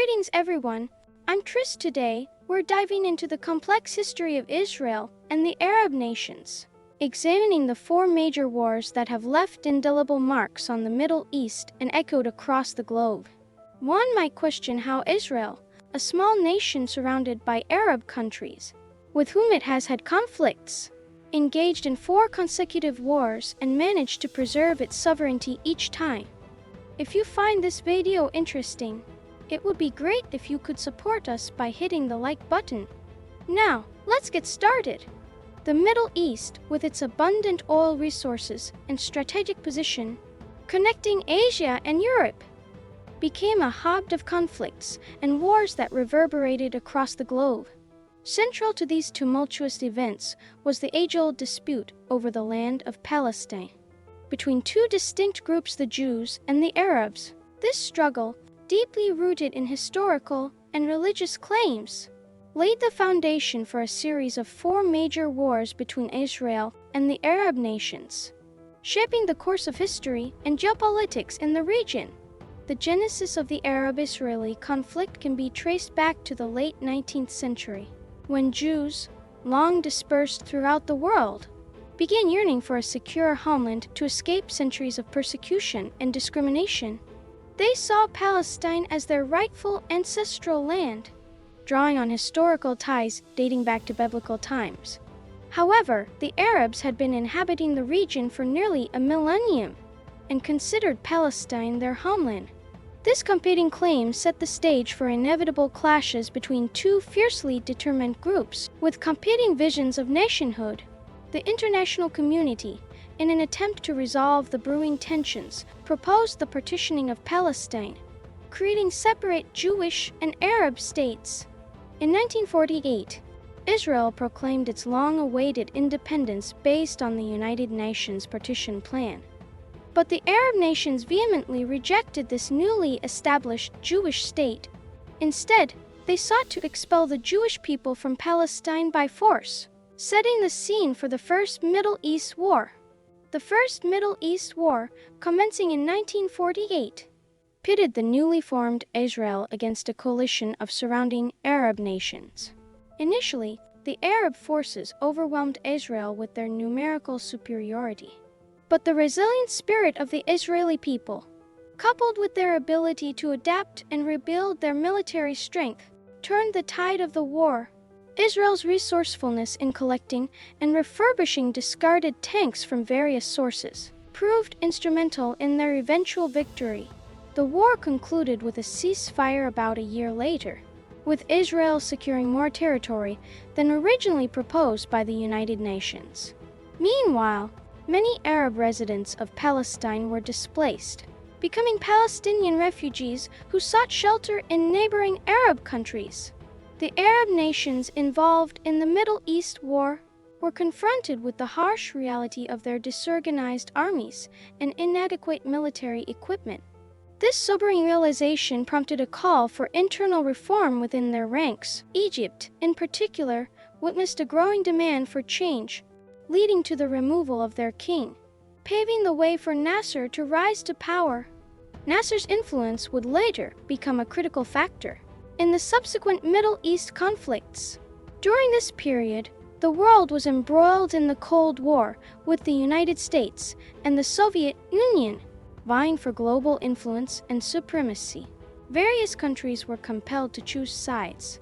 Greetings everyone, I'm Tris. Today, we're diving into the complex history of Israel and the Arab nations, examining the four major wars that have left indelible marks on the Middle East and echoed across the globe. One might question how Israel, a small nation surrounded by Arab countries, with whom it has had conflicts, engaged in 4 consecutive wars and managed to preserve its sovereignty each time. If you find this video interesting, it would be great if you could support us by hitting the like button. Now, let's get started. The Middle East, with its abundant oil resources and strategic position, connecting Asia and Europe, became a hub of conflicts and wars that reverberated across the globe. Central to these tumultuous events was the age-old dispute over the land of Palestine, between 2 distinct groups, the Jews and the Arabs. This struggle, deeply rooted in historical and religious claims, laid the foundation for a series of 4 major wars between Israel and the Arab nations, shaping the course of history and geopolitics in the region. The genesis of the Arab-Israeli conflict can be traced back to the late 19th century, when Jews, long dispersed throughout the world, began yearning for a secure homeland to escape centuries of persecution and discrimination. They saw Palestine as their rightful ancestral land, drawing on historical ties dating back to biblical times. However, the Arabs had been inhabiting the region for nearly a millennium and considered Palestine their homeland. This competing claim set the stage for inevitable clashes between 2 fiercely determined groups with competing visions of nationhood. The international community, in an attempt to resolve the brewing tensions, proposed the partitioning of Palestine, creating separate Jewish and Arab states. In 1948, Israel proclaimed its long-awaited independence based on the United Nations partition plan. But the Arab nations vehemently rejected this newly established Jewish state. Instead, they sought to expel the Jewish people from Palestine by force, setting the scene for the First Middle East War. The First Middle East War, commencing in 1948, pitted the newly formed Israel against a coalition of surrounding Arab nations. Initially, the Arab forces overwhelmed Israel with their numerical superiority. But the resilient spirit of the Israeli people, coupled with their ability to adapt and rebuild their military strength, turned the tide of the war. Israel's resourcefulness in collecting and refurbishing discarded tanks from various sources proved instrumental in their eventual victory. The war concluded with a ceasefire about a year later, with Israel securing more territory than originally proposed by the United Nations. Meanwhile, many Arab residents of Palestine were displaced, becoming Palestinian refugees who sought shelter in neighboring Arab countries. The Arab nations involved in the Middle East War were confronted with the harsh reality of their disorganized armies and inadequate military equipment. This sobering realization prompted a call for internal reform within their ranks. Egypt, in particular, witnessed a growing demand for change, leading to the removal of their king, paving the way for Nasser to rise to power. Nasser's influence would later become a critical factor in the subsequent Middle East conflicts. During this period, the world was embroiled in the Cold War, with the United States and the Soviet Union vying for global influence and supremacy. Various countries were compelled to choose sides,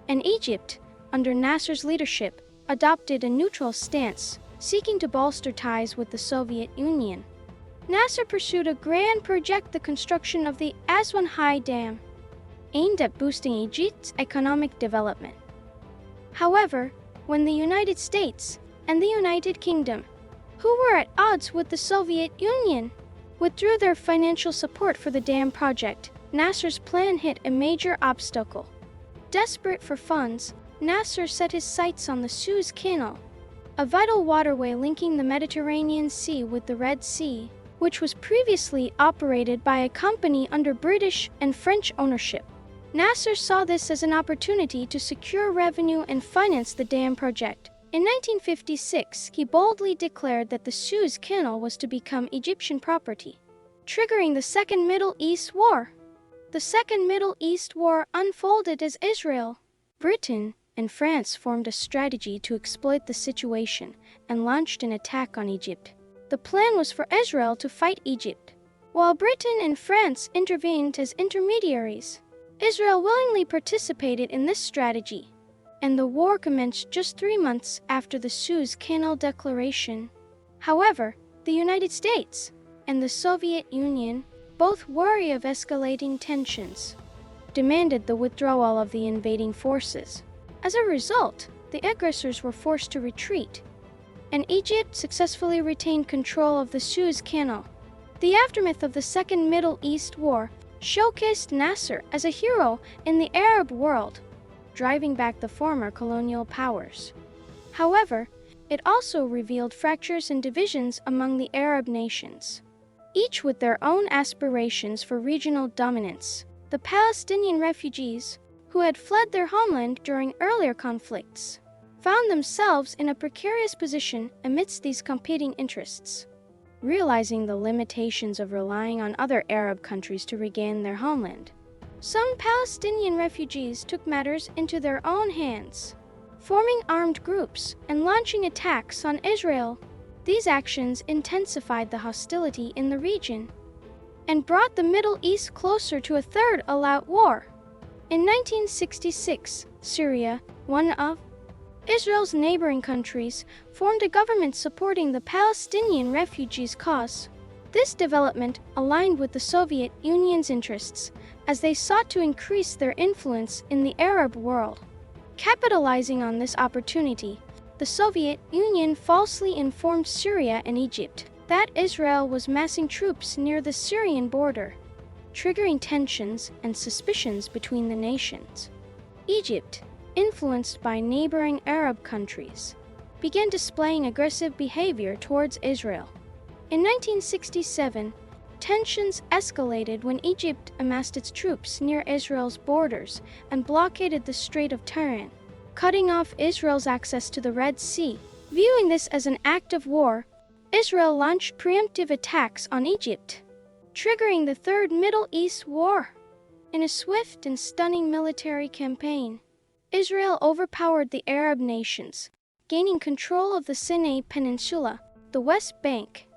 and Egypt, under Nasser's leadership, adopted a neutral stance, seeking to bolster ties with the Soviet Union. Nasser pursued a grand project, the construction of the Aswan High Dam, aimed at boosting Egypt's economic development. However, when the United States and the United Kingdom, who were at odds with the Soviet Union, withdrew their financial support for the dam project, Nasser's plan hit a major obstacle. Desperate for funds, Nasser set his sights on the Suez Canal, a vital waterway linking the Mediterranean Sea with the Red Sea, which was previously operated by a company under British and French ownership. Nasser saw this as an opportunity to secure revenue and finance the dam project. In 1956, he boldly declared that the Suez Canal was to become Egyptian property, triggering the Second Middle East War. The Second Middle East War unfolded as Israel, Britain, and France formed a strategy to exploit the situation and launched an attack on Egypt. The plan was for Israel to fight Egypt, while Britain and France intervened as intermediaries. Israel willingly participated in this strategy, and the war commenced just 3 months after the Suez Canal Declaration. However, the United States and the Soviet Union, both wary of escalating tensions, demanded the withdrawal of the invading forces. As a result, the aggressors were forced to retreat, and Egypt successfully retained control of the Suez Canal. The aftermath of the Second Middle East War showcased Nasser as a hero in the Arab world, driving back the former colonial powers. However, it also revealed fractures and divisions among the Arab nations, each with their own aspirations for regional dominance. The Palestinian refugees, who had fled their homeland during earlier conflicts, found themselves in a precarious position amidst these competing interests. Realizing the limitations of relying on other Arab countries to regain their homeland, some Palestinian refugees took matters into their own hands, forming armed groups and launching attacks on Israel. These actions intensified the hostility in the region and brought the Middle East closer to a third all-out war. In 1966, Syria, one of Israel's neighboring countries, formed a government supporting the Palestinian refugees' cause. This development aligned with the Soviet Union's interests as they sought to increase their influence in the Arab world. Capitalizing on this opportunity, the Soviet Union falsely informed Syria and Egypt that Israel was massing troops near the Syrian border, triggering tensions and suspicions between the nations. Egypt, influenced by neighboring Arab countries, began displaying aggressive behavior towards Israel. In 1967, tensions escalated when Egypt amassed its troops near Israel's borders and blockaded the Strait of Tiran, cutting off Israel's access to the Red Sea. Viewing this as an act of war, Israel launched preemptive attacks on Egypt, triggering the Third Middle East War. In a swift and stunning military campaign, Israel overpowered the Arab nations, gaining control of the Sinai Peninsula, the West Bank,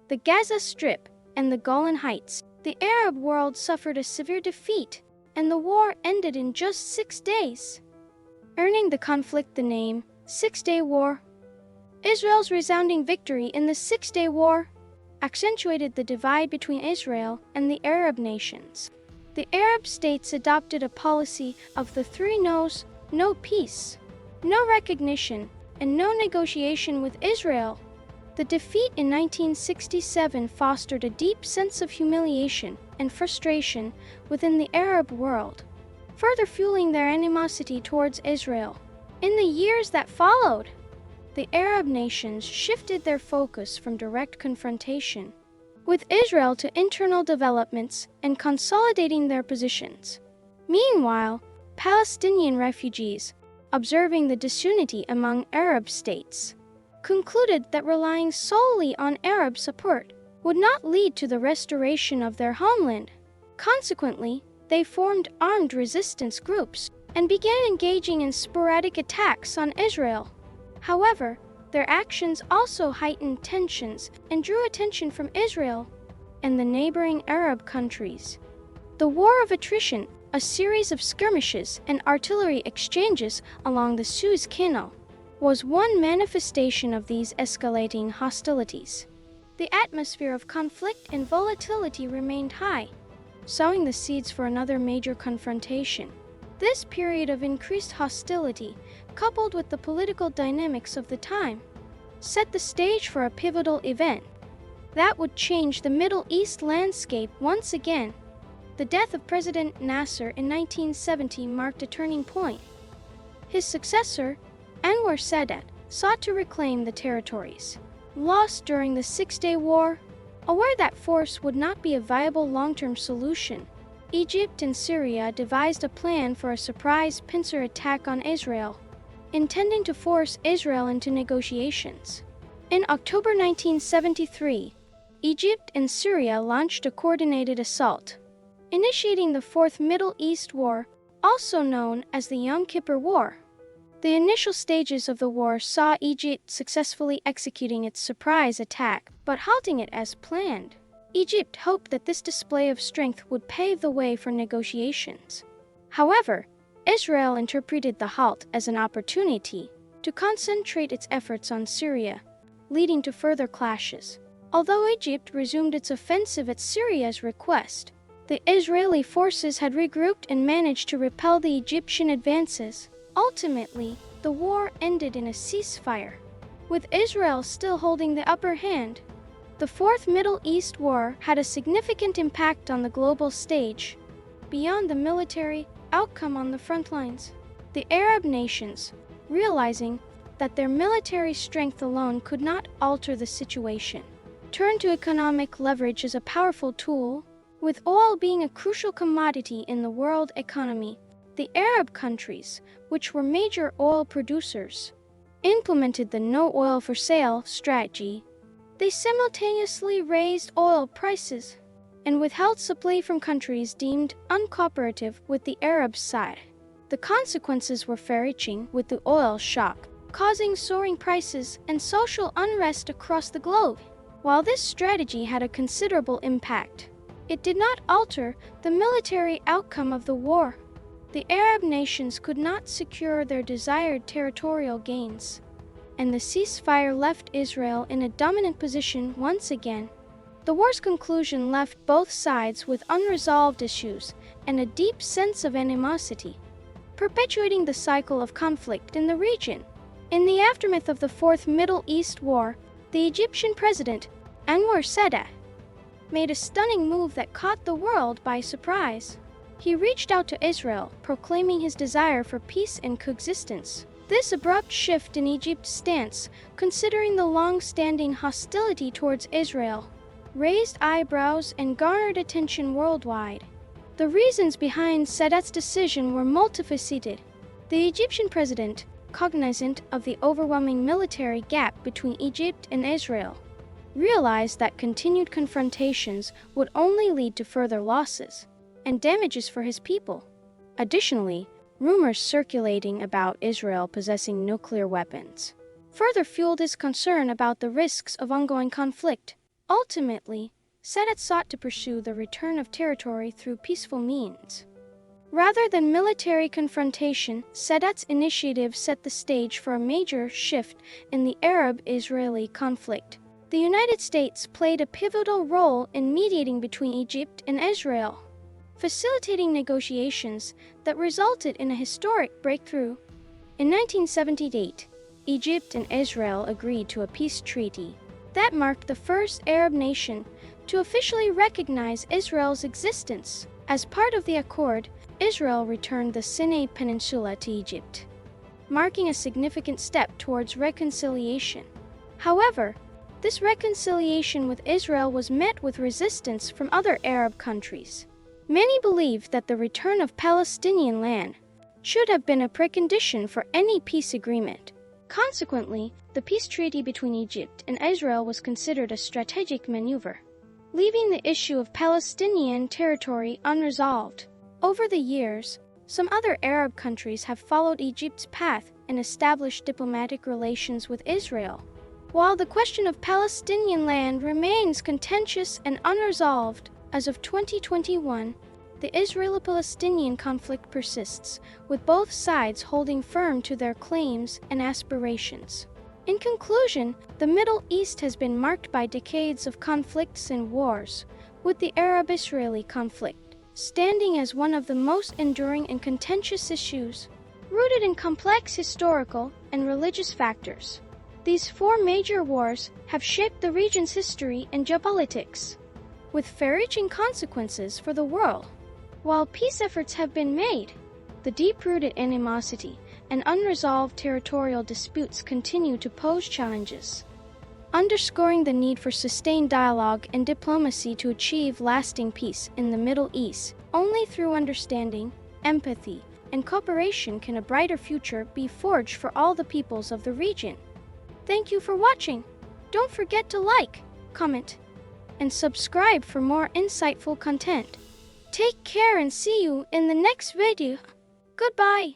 the Gaza Strip, and the Golan Heights. The Arab world suffered a severe defeat, and the war ended in just 6 days, earning the conflict the name Six-Day War. Israel's resounding victory in the Six-Day War accentuated the divide between Israel and the Arab nations. The Arab states adopted a policy of the three no's: no peace, no recognition, and no negotiation with Israel. The defeat in 1967 fostered a deep sense of humiliation and frustration within the Arab world, further fueling their animosity towards Israel. In the years that followed, the Arab nations shifted their focus from direct confrontation with Israel to internal developments and consolidating their positions. Meanwhile, Palestinian refugees, observing the disunity among Arab states, concluded that relying solely on Arab support would not lead to the restoration of their homeland. Consequently, they formed armed resistance groups and began engaging in sporadic attacks on Israel. However, their actions also heightened tensions and drew attention from Israel and the neighboring Arab countries. The War of Attrition, a series of skirmishes and artillery exchanges along the Suez Canal, was one manifestation of these escalating hostilities. The atmosphere of conflict and volatility remained high, sowing the seeds for another major confrontation. This period of increased hostility, coupled with the political dynamics of the time, set the stage for a pivotal event that would change the Middle East landscape once again. The death of President Nasser in 1970 marked a turning point. His successor, Anwar Sadat, sought to reclaim the territories lost during the Six-Day War. Aware that force would not be a viable long-term solution, Egypt and Syria devised a plan for a surprise pincer attack on Israel, intending to force Israel into negotiations. In October 1973, Egypt and Syria launched a coordinated assault, initiating the Fourth Middle East War, also known as the Yom Kippur War. The initial stages of the war saw Egypt successfully executing its surprise attack, but halting it as planned. Egypt hoped that this display of strength would pave the way for negotiations. However, Israel interpreted the halt as an opportunity to concentrate its efforts on Syria, leading to further clashes. Although Egypt resumed its offensive at Syria's request, the Israeli forces had regrouped and managed to repel the Egyptian advances. Ultimately, the war ended in a ceasefire, with Israel still holding the upper hand. The Fourth Middle East War had a significant impact on the global stage. Beyond the military outcome on the front lines, the Arab nations, realizing that their military strength alone could not alter the situation, turned to economic leverage as a powerful tool. With oil being a crucial commodity in the world economy, the Arab countries, which were major oil producers, implemented the no oil for sale strategy. They simultaneously raised oil prices and withheld supply from countries deemed uncooperative with the Arab side. The consequences were far-reaching, with the oil shock causing soaring prices and social unrest across the globe. While this strategy had a considerable impact, it did not alter the military outcome of the war. The Arab nations could not secure their desired territorial gains, and the ceasefire left Israel in a dominant position once again. The war's conclusion left both sides with unresolved issues and a deep sense of animosity, perpetuating the cycle of conflict in the region. In the aftermath of the Fourth Middle East War, the Egyptian president, Anwar Sadat, made a stunning move that caught the world by surprise. He reached out to Israel, proclaiming his desire for peace and coexistence. This abrupt shift in Egypt's stance, considering the long-standing hostility towards Israel, raised eyebrows and garnered attention worldwide. The reasons behind Sadat's decision were multifaceted. The Egyptian president, cognizant of the overwhelming military gap between Egypt and Israel, realized that continued confrontations would only lead to further losses and damages for his people. Additionally, rumors circulating about Israel possessing nuclear weapons further fueled his concern about the risks of ongoing conflict. Ultimately, Sadat sought to pursue the return of territory through peaceful means. Rather than military confrontation, Sadat's initiative set the stage for a major shift in the Arab-Israeli conflict. The United States played a pivotal role in mediating between Egypt and Israel, facilitating negotiations that resulted in a historic breakthrough. In 1978, Egypt and Israel agreed to a peace treaty that marked the first Arab nation to officially recognize Israel's existence. As part of the accord, Israel returned the Sinai Peninsula to Egypt, marking a significant step towards reconciliation. However, this reconciliation with Israel was met with resistance from other Arab countries. Many believed that the return of Palestinian land should have been a precondition for any peace agreement. Consequently, the peace treaty between Egypt and Israel was considered a strategic maneuver, leaving the issue of Palestinian territory unresolved. Over the years, some other Arab countries have followed Egypt's path and established diplomatic relations with Israel. While the question of Palestinian land remains contentious and unresolved, as of 2021, the Israeli-Palestinian conflict persists, with both sides holding firm to their claims and aspirations. In conclusion, the Middle East has been marked by decades of conflicts and wars, with the Arab-Israeli conflict standing as one of the most enduring and contentious issues, rooted in complex historical and religious factors. These four major wars have shaped the region's history and geopolitics, with far-reaching consequences for the world. While peace efforts have been made, the deep-rooted animosity and unresolved territorial disputes continue to pose challenges, underscoring the need for sustained dialogue and diplomacy to achieve lasting peace in the Middle East. Only through understanding, empathy, and cooperation can a brighter future be forged for all the peoples of the region. Thank you for watching. Don't forget to like, comment, and subscribe for more insightful content. Take care and see you in the next video. Goodbye.